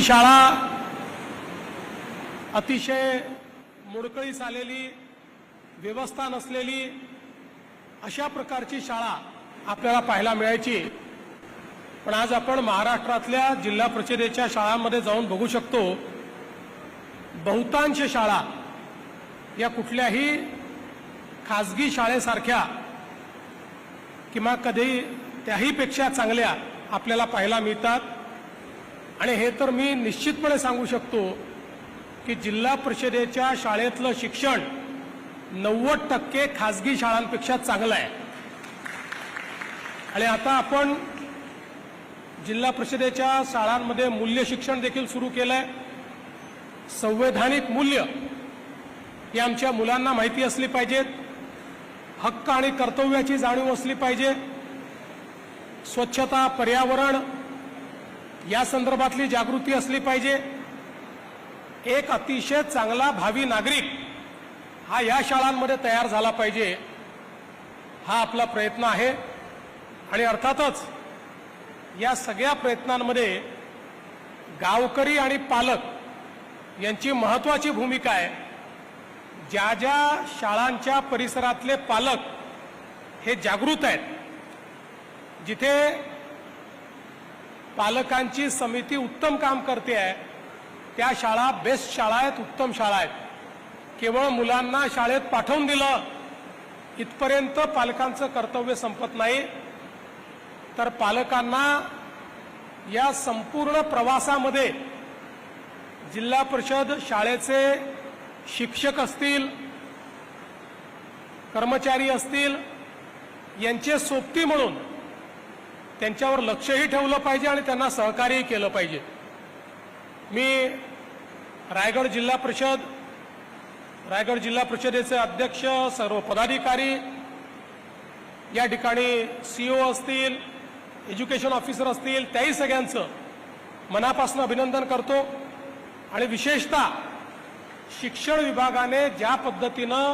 शाळा अतिशय मोडकळीस आलेली, व्यवस्था नसलेली अशा प्रकारची शाळा आपल्याला पाहायला मिळायची। पण आज आपण महाराष्ट्रातल्या जिल्हा परिषदेच्या शाळांमध्ये जाऊन बघू शकतो, बहुतांश शाळा या कुठल्याही खाजगी शाळेसारख्या किंवा कधी त्याहीपेक्षा चांगल्या आपल्याला पाहायला मिळतात। आणि हे तर मी निश्चितपणे सांगू शकतो की जिल्हा परिषदेच्या शाळेतलं शिक्षण 90% खाजगी शाळांपेक्षा चांगलं आहे। आणि आता आपण जिल्हा परिषदेच्या शाळांमध्ये मूल्य शिक्षण देखील सुरू केलंय। संवैधानिक मूल्य ही आमच्या मुलांना माहिती असली पाहिजेत, हक्क आणि कर्तव्याची जाणीव असली पाहिजे, स्वच्छता, पर्यावरण या संदर्भातली जागृती असली पाहिजे। एक अतिशय चांगला भावी नागरिक हा या शाळांमध्ये तयार झाला पाहिजे, हा आपला प्रयत्न आहे। आणि अर्थातच या सगळ्या प्रयत्नांमध्ये गावकरी आणि पालक यांची महत्त्वाची भूमिका आहे। ज्या ज्या शाळांच्या परिसरातले पालक हे जागृत आहेत, जिथे पालकांची समिती उत्तम काम करते आहे, त्या शाळा बेस्ट शाळा आहेत, उत्तम शाळा आहेत। केवळ मुलांना शाळेत पाठवून दिलं इथपर्यंत पालकांचं कर्तव्य संपत नाही, तर पालकांना या संपूर्ण प्रवासामध्ये जिल्हा परिषद शाळेचे शिक्षक असतील, कर्मचारी असतील, यांचे सोबती म्हणून त्यांच्यावर लक्षही ठेवलं पाहिजे आणि त्यांना सहकार्यही केलं पाहिजे। मी रायगड जिल्हा परिषदेचे अध्यक्ष, सर्व पदाधिकारी, या ठिकाणी सीईओ असतील, एज्युकेशन ऑफिसर असतील, त्याही सगळ्यांचं मनापासून अभिनंदन करतो। आणि विशेषतः शिक्षण विभागाने ज्या पद्धतीनं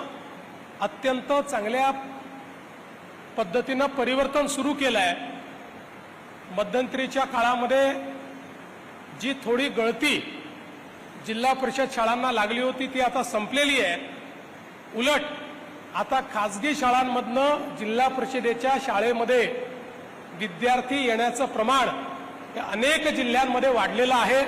अत्यंत चांगल्या पद्धतीनं परिवर्तन सुरू केलं आहे, मध्यंतरीच्या काळामध्ये जी थोडी गळती जिल्हा परिषद शाळांना लागली होती ती आता संपलेली आहे। उलट आता खाजगी शाळांमधनं जिल्हा परिषदेच्या शाळेमध्ये विद्यार्थी येण्याचं प्रमाण अनेक जिल्ह्यांमध्ये वाढलेलं आहे।